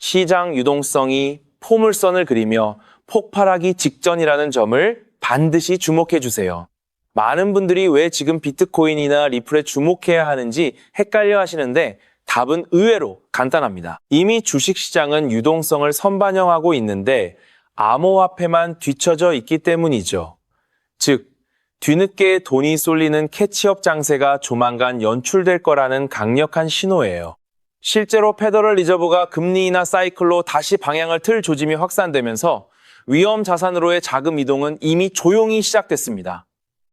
시장 유동성이 포물선을 그리며 폭발하기 직전이라는 점을 반드시 주목해 주세요. 많은 분들이 왜 지금 비트코인이나 리플에 주목해야 하는지 헷갈려 하시는데 답은 의외로 간단합니다. 이미 주식시장은 유동성을 선반영하고 있는데 암호화폐만 뒤처져 있기 때문이죠. 즉, 뒤늦게 돈이 쏠리는 캐치업 장세가 조만간 연출될 거라는 강력한 신호예요. 실제로 페더럴 리저브가 금리 인하 사이클로 다시 방향을 틀 조짐이 확산되면서 위험 자산으로의 자금 이동은 이미 조용히 시작됐습니다.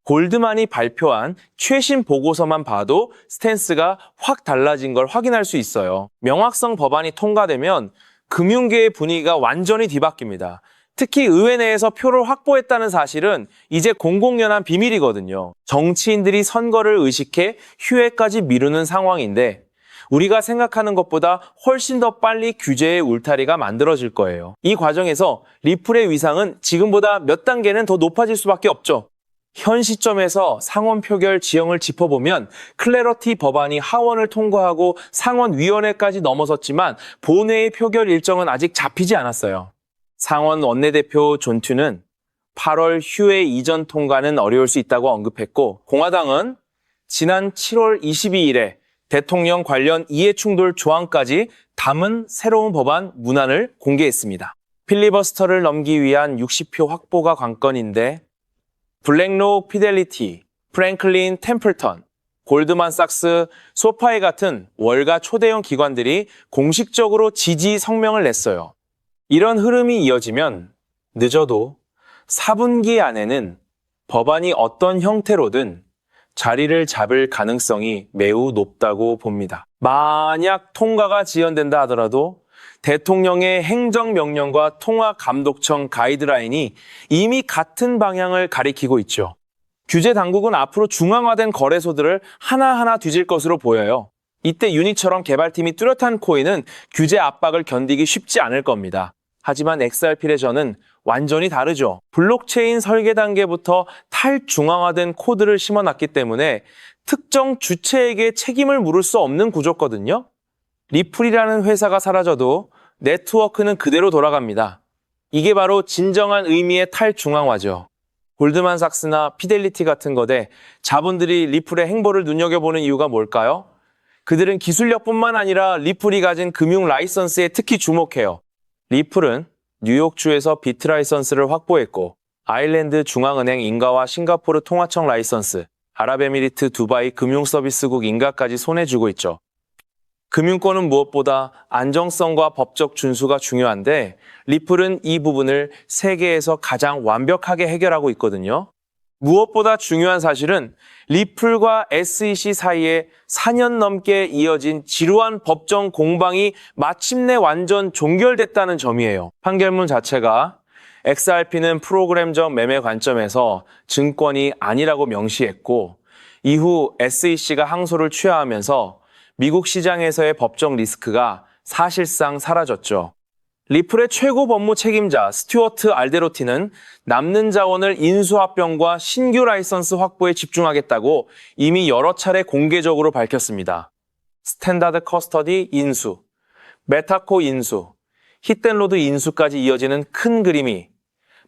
골드만이 발표한 최신 보고서만 봐도 스탠스가 확 달라진 걸 확인할 수 있어요. 명확성 법안이 통과되면 금융계의 분위기가 완전히 뒤바뀝니다. 특히 의회 내에서 표를 확보했다는 사실은 이제 공공연한 비밀이거든요. 정치인들이 선거를 의식해 휴회까지 미루는 상황인데 우리가 생각하는 것보다 훨씬 더 빨리 규제의 울타리가 만들어질 거예요. 이 과정에서 리플의 위상은 지금보다 몇 단계는 더 높아질 수밖에 없죠. 현 시점에서 상원 표결 지형을 짚어보면 클래러티 법안이 하원을 통과하고 상원위원회까지 넘어섰지만 본회의 표결 일정은 아직 잡히지 않았어요. 상원 원내대표 존 튜는 8월 휴회 이전 통과는 어려울 수 있다고 언급했고 공화당은 지난 7월 22일에 대통령 관련 이해충돌 조항까지 담은 새로운 법안 문안을 공개했습니다. 필리버스터를 넘기 위한 60표 확보가 관건인데 블랙록 피델리티, 프랭클린 템플턴, 골드만삭스, 소파이 같은 월가 초대형 기관들이 공식적으로 지지 성명을 냈어요. 이런 흐름이 이어지면 늦어도 4분기 안에는 법안이 어떤 형태로든 자리를 잡을 가능성이 매우 높다고 봅니다. 만약 통과가 지연된다 하더라도 대통령의 행정명령과 통화감독청 가이드라인이 이미 같은 방향을 가리키고 있죠. 규제 당국은 앞으로 중앙화된 거래소들을 하나하나 뒤질 것으로 보여요. 이때 유니처럼 개발팀이 뚜렷한 코인은 규제 압박을 견디기 쉽지 않을 겁니다. 하지만 XRP 레저는 완전히 다르죠. 블록체인 설계 단계부터 탈중앙화된 코드를 심어놨기 때문에 특정 주체에게 책임을 물을 수 없는 구조거든요. 리플이라는 회사가 사라져도 네트워크는 그대로 돌아갑니다. 이게 바로 진정한 의미의 탈중앙화죠. 골드만삭스나 피델리티 같은 거대 자본들이 리플의 행보를 눈여겨보는 이유가 뭘까요? 그들은 기술력뿐만 아니라 리플이 가진 금융 라이선스에 특히 주목해요. 리플은 뉴욕주에서 비트 라이선스를 확보했고 아일랜드 중앙은행 인가와 싱가포르 통화청 라이선스, 아랍에미리트 두바이 금융서비스국 인가까지 손에 쥐고 있죠. 금융권은 무엇보다 안정성과 법적 준수가 중요한데 리플은 이 부분을 세계에서 가장 완벽하게 해결하고 있거든요. 무엇보다 중요한 사실은 리플과 SEC 사이에 4년 넘게 이어진 지루한 법정 공방이 마침내 완전 종결됐다는 점이에요. 판결문 자체가 XRP는 프로그램적 매매 관점에서 증권이 아니라고 명시했고 이후 SEC가 항소를 취하하면서 미국 시장에서의 법적 리스크가 사실상 사라졌죠. 리플의 최고 법무 책임자 스튜어트 알데로티는 남는 자원을 인수합병과 신규 라이선스 확보에 집중하겠다고 이미 여러 차례 공개적으로 밝혔습니다. 스탠다드 커스터디 인수, 메타코 인수, 히텐로드 인수까지 이어지는 큰 그림이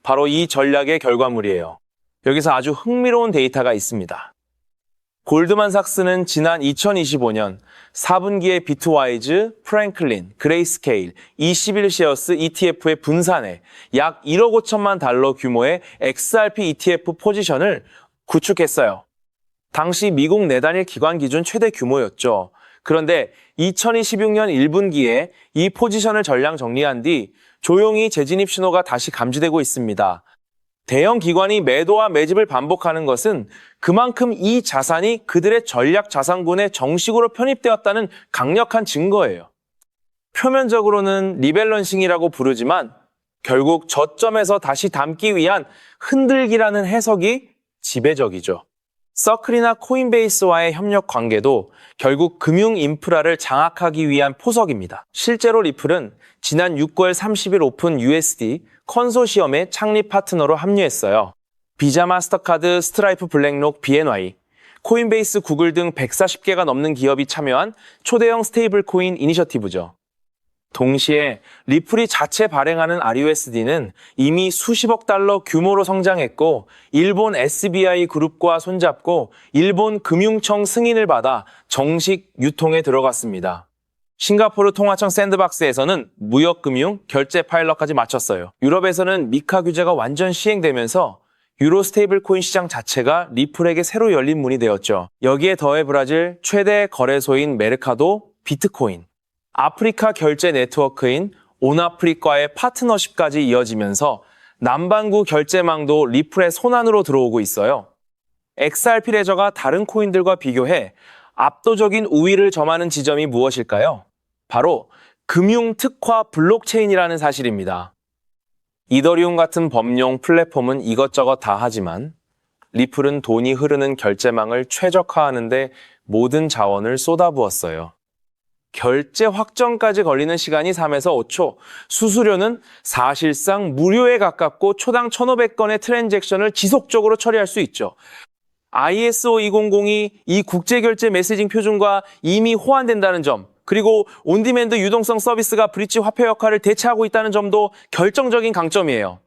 바로 이 전략의 결과물이에요. 여기서 아주 흥미로운 데이터가 있습니다. 골드만삭스는 지난 2025년 4분기에 비트와이즈, 프랭클린, 그레이스케일, 21쉐어스 ETF의 분산에 약 1억 5천만 달러 규모의 XRP ETF 포지션을 구축했어요. 당시 미국 내단일 기관 기준 최대 규모였죠. 그런데 2026년 1분기에 이 포지션을 전량 정리한 뒤 조용히 재진입 신호가 다시 감지되고 있습니다. 대형 기관이 매도와 매집을 반복하는 것은 그만큼 이 자산이 그들의 전략 자산군에 정식으로 편입되었다는 강력한 증거예요. 표면적으로는 리밸런싱이라고 부르지만 결국 저점에서 다시 담기 위한 흔들기라는 해석이 지배적이죠. 서클이나 코인베이스와의 협력 관계도 결국 금융 인프라를 장악하기 위한 포석입니다. 실제로 리플은 지난 6월 30일 오픈 USD 컨소시엄의 창립 파트너로 합류했어요. 비자, 마스터카드, 스트라이프, 블랙록, BNY, 코인베이스, 구글 등 140개가 넘는 기업이 참여한 초대형 스테이블 코인 이니셔티브죠. 동시에 리플이 자체 발행하는 RUSD는 이미 수십억 달러 규모로 성장했고 일본 SBI 그룹과 손잡고 일본 금융청 승인을 받아 정식 유통에 들어갔습니다. 싱가포르 통화청 샌드박스에서는 무역금융, 결제 파일럿까지 마쳤어요. 유럽에서는 미카 규제가 완전 시행되면서 유로 스테이블 코인 시장 자체가 리플에게 새로 열린 문이 되었죠. 여기에 더해 브라질 최대 거래소인 메르카도, 비트코인, 아프리카 결제 네트워크인 온아프리카의 파트너십까지 이어지면서 남반구 결제망도 리플의 손안으로 들어오고 있어요. XRP 레저가 다른 코인들과 비교해 압도적인 우위를 점하는 지점이 무엇일까요? 바로 금융 특화 블록체인이라는 사실입니다. 이더리움 같은 범용 플랫폼은 이것저것 다 하지만 리플은 돈이 흐르는 결제망을 최적화하는 데 모든 자원을 쏟아부었어요. 결제 확정까지 걸리는 시간이 3에서 5초, 수수료는 사실상 무료에 가깝고 초당 1,500건의 트랜잭션을 지속적으로 처리할 수 있죠. ISO 2002 이 국제결제 메시징 표준과 이미 호환된다는 점, 그리고 온디맨드 유동성 서비스가 브릿지 화폐 역할을 대체하고 있다는 점도 결정적인 강점이에요.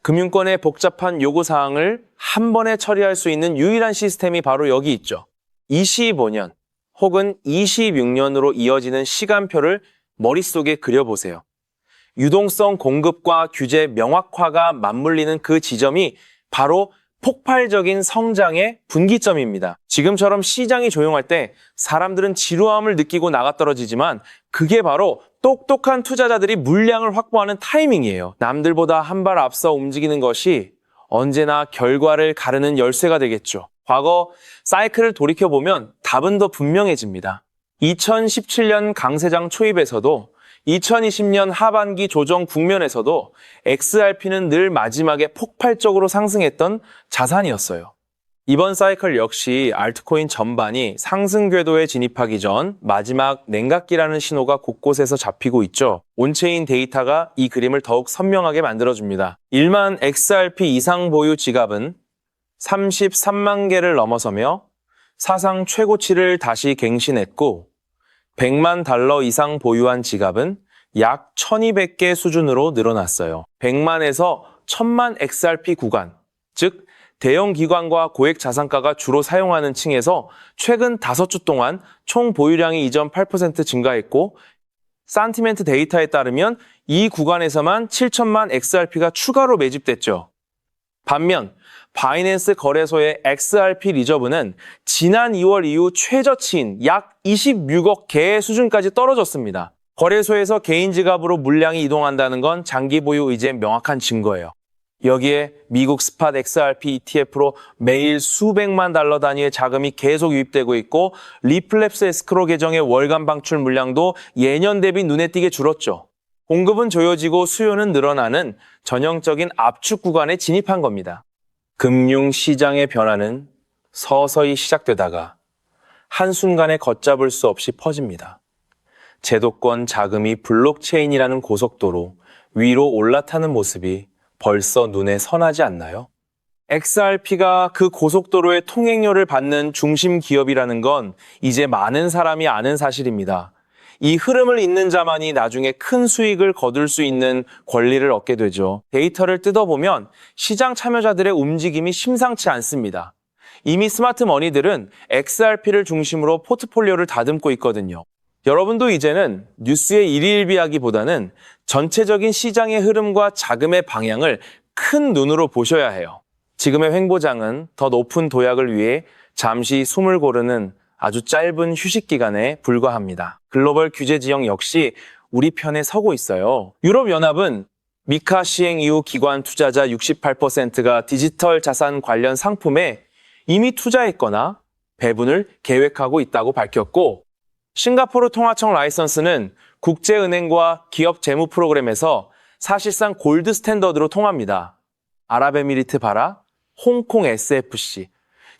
금융권의 복잡한 요구사항을 한 번에 처리할 수 있는 유일한 시스템이 바로 여기 있죠. 25년 혹은 26년으로 이어지는 시간표를 머릿속에 그려보세요. 유동성 공급과 규제 명확화가 맞물리는 그 지점이 바로 폭발적인 성장의 분기점입니다. 지금처럼 시장이 조용할 때 사람들은 지루함을 느끼고 나가떨어지지만 그게 바로 똑똑한 투자자들이 물량을 확보하는 타이밍이에요. 남들보다 한 발 앞서 움직이는 것이 언제나 결과를 가르는 열쇠가 되겠죠. 과거 사이클을 돌이켜보면 답은 더 분명해집니다. 2017년 강세장 초입에서도 2020년 하반기 조정 국면에서도 XRP는 늘 마지막에 폭발적으로 상승했던 자산이었어요. 이번 사이클 역시 알트코인 전반이 상승 궤도에 진입하기 전 마지막 냉각기라는 신호가 곳곳에서 잡히고 있죠. 온체인 데이터가 이 그림을 더욱 선명하게 만들어줍니다. 1만 XRP 이상 보유 지갑은 33만 개를 넘어서며 사상 최고치를 다시 갱신했고 100만 달러 이상 보유한 지갑은 약 1200개 수준으로 늘어났어요. 100만에서 1000만 XRP 구간, 즉 대형 기관과 고액 자산가가 주로 사용하는 층에서 최근 5주 동안 총 보유량이 2.8% 증가했고 산티멘트 데이터에 따르면 이 구간에서만 7천만 XRP가 추가로 매집됐죠. 반면 바이낸스 거래소의 XRP 리저브는 지난 2월 이후 최저치인 약 26억 개의 수준까지 떨어졌습니다. 거래소에서 개인 지갑으로 물량이 이동한다는 건 장기 보유 의지의 명확한 증거예요. 여기에 미국 스팟 XRP ETF로 매일 수백만 달러 단위의 자금이 계속 유입되고 있고 리플랩스 에스크로 계정의 월간 방출 물량도 예년 대비 눈에 띄게 줄었죠. 공급은 조여지고 수요는 늘어나는 전형적인 압축 구간에 진입한 겁니다. 금융시장의 변화는 서서히 시작되다가 한순간에 걷잡을 수 없이 퍼집니다. 제도권 자금이 블록체인이라는 고속도로 위로 올라타는 모습이 벌써 눈에 선하지 않나요? XRP가 그 고속도로의 통행료를 받는 중심 기업이라는 건 이제 많은 사람이 아는 사실입니다. 이 흐름을 잇는 자만이 나중에 큰 수익을 거둘 수 있는 권리를 얻게 되죠. 데이터를 뜯어보면 시장 참여자들의 움직임이 심상치 않습니다. 이미 스마트 머니들은 XRP를 중심으로 포트폴리오를 다듬고 있거든요. 여러분도 이제는 뉴스의 일희일비하기보다는 전체적인 시장의 흐름과 자금의 방향을 큰 눈으로 보셔야 해요. 지금의 횡보장은 더 높은 도약을 위해 잠시 숨을 고르는 아주 짧은 휴식 기간에 불과합니다. 글로벌 규제 지형 역시 우리 편에 서고 있어요. 유럽연합은 미카 시행 이후 기관 투자자 68%가 디지털 자산 관련 상품에 이미 투자했거나 배분을 계획하고 있다고 밝혔고 싱가포르 통화청 라이선스는 국제은행과 기업 재무 프로그램에서 사실상 골드 스탠더드로 통합니다. 아랍에미리트 바라, 홍콩 SFC,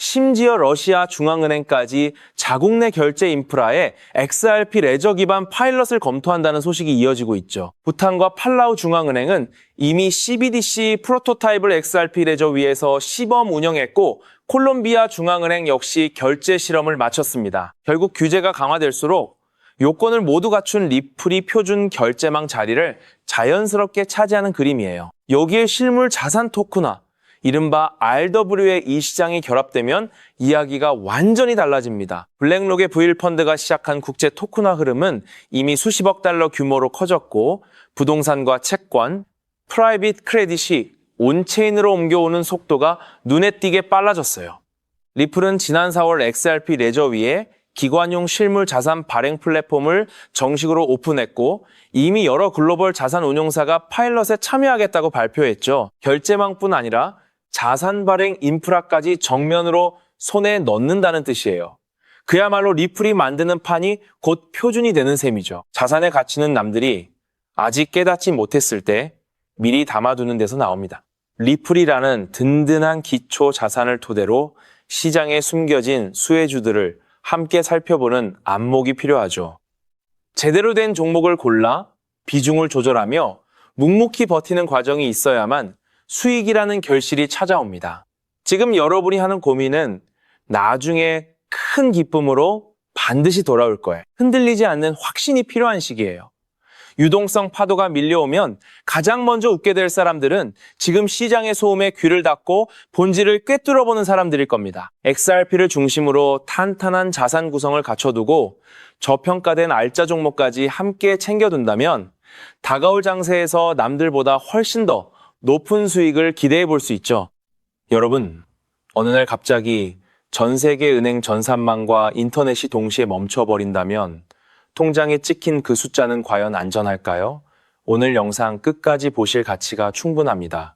심지어 러시아 중앙은행까지 자국 내 결제 인프라에 XRP 레저 기반 파일럿을 검토한다는 소식이 이어지고 있죠. 부탄과 팔라우 중앙은행은 이미 CBDC 프로토타입을 XRP 레저 위에서 시범 운영했고 콜롬비아 중앙은행 역시 결제 실험을 마쳤습니다. 결국 규제가 강화될수록 요건을 모두 갖춘 리플이 표준 결제망 자리를 자연스럽게 차지하는 그림이에요. 여기에 실물 자산 토크나 이른바 RW의 이 시장이 결합되면 이야기가 완전히 달라집니다. 블랙록의 V1펀드가 시작한 국제 토크나 흐름은 이미 수십억 달러 규모로 커졌고 부동산과 채권, 프라이빗 크레딧이 온체인으로 옮겨오는 속도가 눈에 띄게 빨라졌어요. 리플은 지난 4월 XRP 레저 위에 기관용 실물 자산 발행 플랫폼을 정식으로 오픈했고 이미 여러 글로벌 자산 운용사가 파일럿에 참여하겠다고 발표했죠. 결제망뿐 아니라 자산 발행 인프라까지 정면으로 손에 넣는다는 뜻이에요. 그야말로 리플이 만드는 판이 곧 표준이 되는 셈이죠. 자산의 가치는 남들이 아직 깨닫지 못했을 때 미리 담아두는 데서 나옵니다. 리플이라는 든든한 기초 자산을 토대로 시장에 숨겨진 수혜주들을 함께 살펴보는 안목이 필요하죠. 제대로 된 종목을 골라 비중을 조절하며 묵묵히 버티는 과정이 있어야만 수익이라는 결실이 찾아옵니다. 지금 여러분이 하는 고민은 나중에 큰 기쁨으로 반드시 돌아올 거예요. 흔들리지 않는 확신이 필요한 시기예요. 유동성 파도가 밀려오면 가장 먼저 웃게 될 사람들은 지금 시장의 소음에 귀를 닫고 본질을 꿰뚫어보는 사람들일 겁니다. XRP를 중심으로 탄탄한 자산 구성을 갖춰두고 저평가된 알짜 종목까지 함께 챙겨둔다면 다가올 장세에서 남들보다 훨씬 더 높은 수익을 기대해 볼 수 있죠. 여러분, 어느 날 갑자기 전 세계 은행 전산망과 인터넷이 동시에 멈춰버린다면 통장에 찍힌 그 숫자는 과연 안전할까요? 오늘 영상 끝까지 보실 가치가 충분합니다.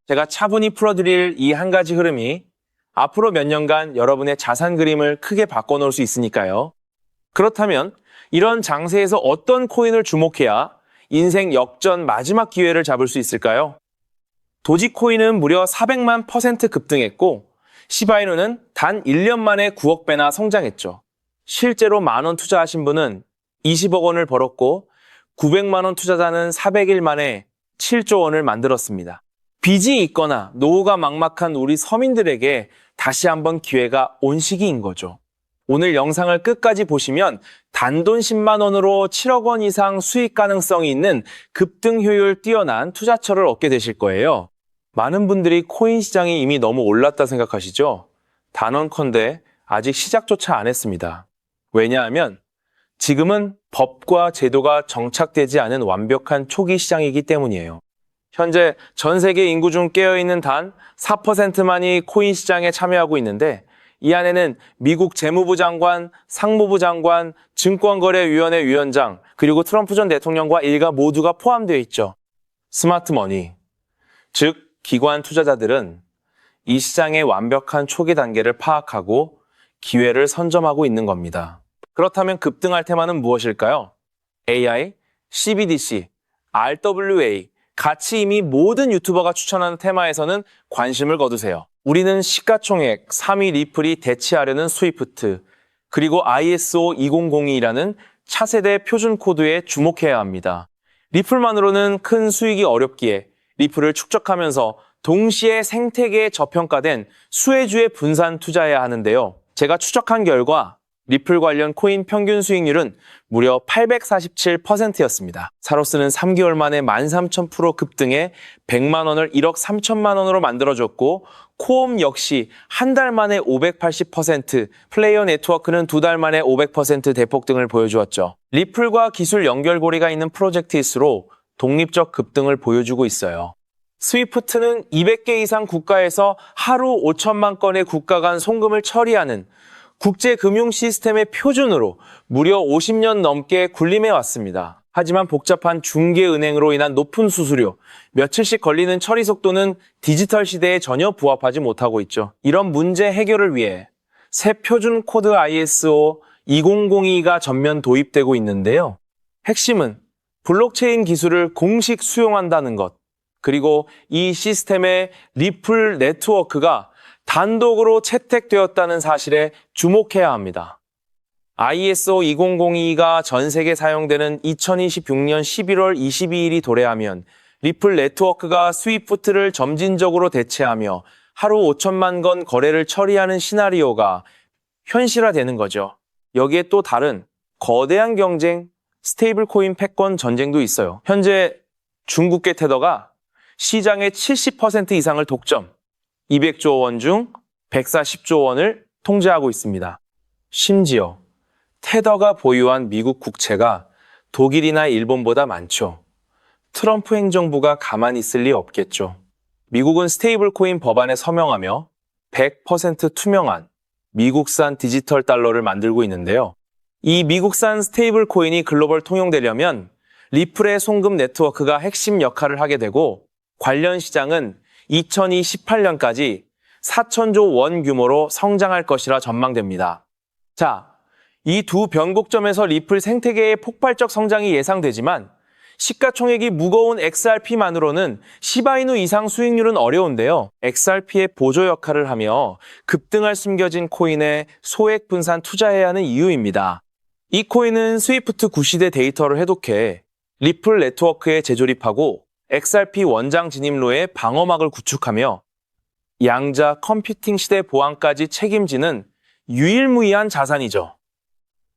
제가 차분히 풀어드릴 이 한 가지 흐름이 앞으로 몇 년간 여러분의 자산 그림을 크게 바꿔놓을 수 있으니까요. 그렇다면 이런 장세에서 어떤 코인을 주목해야 인생 역전 마지막 기회를 잡을 수 있을까요? 도지코인은 무려 400만 % 급등했고 시바이누는 단 1년 만에 9억 배나 성장했죠. 실제로 만원 투자하신 분은 20억 원을 벌었고 900만 원 투자자는 400일 만에 7조 원을 만들었습니다. 빚이 있거나 노후가 막막한 우리 서민들에게 다시 한번 기회가 온 시기인 거죠. 오늘 영상을 끝까지 보시면 단돈 10만 원으로 7억 원 이상 수익 가능성이 있는 급등 효율 뛰어난 투자처를 얻게 되실 거예요. 많은 분들이 코인 시장이 이미 너무 올랐다 생각하시죠? 단언컨대 아직 시작조차 안 했습니다. 왜냐하면 지금은 법과 제도가 정착되지 않은 완벽한 초기 시장이기 때문이에요. 현재 전 세계 인구 중 깨어있는 단 4%만이 코인 시장에 참여하고 있는데 이 안에는 미국 재무부 장관, 상무부 장관, 증권거래위원회 위원장, 그리고 트럼프 전 대통령과 일가 모두가 포함되어 있죠. 스마트 머니, 즉 기관 투자자들은 이 시장의 완벽한 초기 단계를 파악하고 기회를 선점하고 있는 겁니다. 그렇다면 급등할 테마는 무엇일까요? AI, CBDC, RWA, 같이 이미 모든 유튜버가 추천하는 테마에서는 관심을 거두세요. 우리는 시가총액 3위 리플이 대체하려는 스위프트, 그리고 ISO 2002라는 차세대 표준 코드에 주목해야 합니다. 리플만으로는 큰 수익이 어렵기에 리플을 축적하면서 동시에 생태계에 저평가된 수혜주에 분산 투자해야 하는데요. 제가 추적한 결과 리플 관련 코인 평균 수익률은 무려 847%였습니다. 사로스는 3개월 만에 13,000% 급등해 100만 원을 1억 3천만 원으로 만들어줬고 코엄 역시 한 달 만에 580%, 플레이어 네트워크는 2달 만에 500% 대폭등을 보여주었죠. 리플과 기술 연결고리가 있는 프로젝트일수록 독립적 급등을 보여주고 있어요. 스위프트는 200개 이상 국가에서 하루 5천만 건의 국가 간 송금을 처리하는 국제 금융 시스템의 표준으로 무려 50년 넘게 군림해 왔습니다. 하지만 복잡한 중개은행으로 인한 높은 수수료, 며칠씩 걸리는 처리 속도는 디지털 시대에 전혀 부합하지 못하고 있죠. 이런 문제 해결을 위해 새 표준 코드 ISO 2002가 전면 도입되고 있는데요. 핵심은 블록체인 기술을 공식 수용한다는 것, 그리고 이 시스템의 리플 네트워크가 단독으로 채택되었다는 사실에 주목해야 합니다. ISO 2002가 전 세계 사용되는 2026년 11월 22일이 도래하면 리플 네트워크가 스위프트를 점진적으로 대체하며 하루 5천만 건 거래를 처리하는 시나리오가 현실화되는 거죠. 여기에 또 다른 거대한 경쟁, 스테이블 코인 패권 전쟁도 있어요. 현재 중국계 테더가 시장의 70% 이상을 독점, 200조 원 중 140조 원을 통제하고 있습니다. 심지어 테더가 보유한 미국 국채가 독일이나 일본보다 많죠. 트럼프 행정부가 가만히 있을 리 없겠죠. 미국은 스테이블 코인 법안에 서명하며 100% 투명한 미국산 디지털 달러를 만들고 있는데요. 이 미국산 스테이블 코인이 글로벌 통용되려면 리플의 송금 네트워크가 핵심 역할을 하게 되고 관련 시장은 2028년까지 4천조 원 규모로 성장할 것이라 전망됩니다. 자, 이 두 변곡점에서 리플 생태계의 폭발적 성장이 예상되지만 시가총액이 무거운 XRP만으로는 시바이누 이상 수익률은 어려운데요. XRP의 보조 역할을 하며 급등할 숨겨진 코인에 소액 분산 투자해야 하는 이유입니다. 이 코인은 스위프트 구시대 데이터를 해독해 리플 네트워크에 재조립하고 XRP 원장 진입로에 방어막을 구축하며 양자 컴퓨팅 시대 보안까지 책임지는 유일무이한 자산이죠.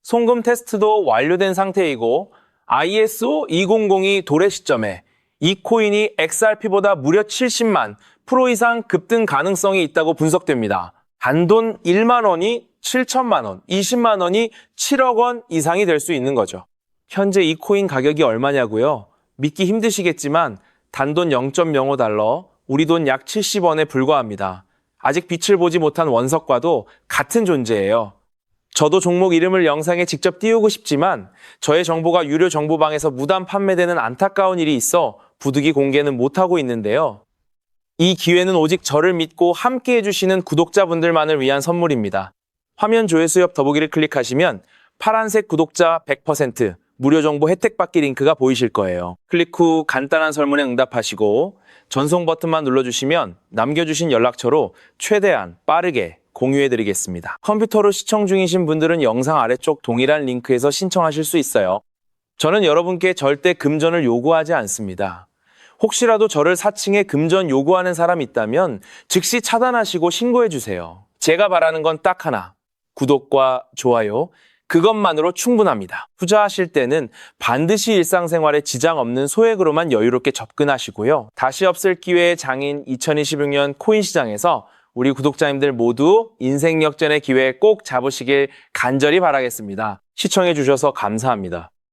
송금 테스트도 완료된 상태이고 ISO 2002 도래 시점에 이 코인이 XRP보다 무려 70만 프로 이상 급등 가능성이 있다고 분석됩니다. 단돈 1만 원이 7천만 원, 20만 원이 7억 원 이상이 될 수 있는 거죠. 현재 이 코인 가격이 얼마냐고요? 믿기 힘드시겠지만 단돈 0.05달러, 우리 돈 약 70원에 불과합니다. 아직 빛을 보지 못한 원석과도 같은 존재예요. 저도 종목 이름을 영상에 직접 띄우고 싶지만 저의 정보가 유료 정보방에서 무단 판매되는 안타까운 일이 있어 부득이 공개는 못하고 있는데요. 이 기회는 오직 저를 믿고 함께 해주시는 구독자분들만을 위한 선물입니다. 화면 조회수 옆 더보기를 클릭하시면 파란색 구독자 100% 무료 정보 혜택 받기 링크가 보이실 거예요. 클릭 후 간단한 설문에 응답하시고 전송 버튼만 눌러주시면 남겨주신 연락처로 최대한 빠르게 공유해드리겠습니다. 컴퓨터로 시청 중이신 분들은 영상 아래쪽 동일한 링크에서 신청하실 수 있어요. 저는 여러분께 절대 금전을 요구하지 않습니다. 혹시라도 저를 사칭해 금전 요구하는 사람 있다면 즉시 차단하시고 신고해주세요. 제가 바라는 건 딱 하나, 구독과 좋아요, 그것만으로 충분합니다. 투자하실 때는 반드시 일상생활에 지장 없는 소액으로만 여유롭게 접근하시고요. 다시 없을 기회의 장인 2026년 코인 시장에서 우리 구독자님들 모두 인생 역전의 기회 꼭 잡으시길 간절히 바라겠습니다. 시청해주셔서 감사합니다.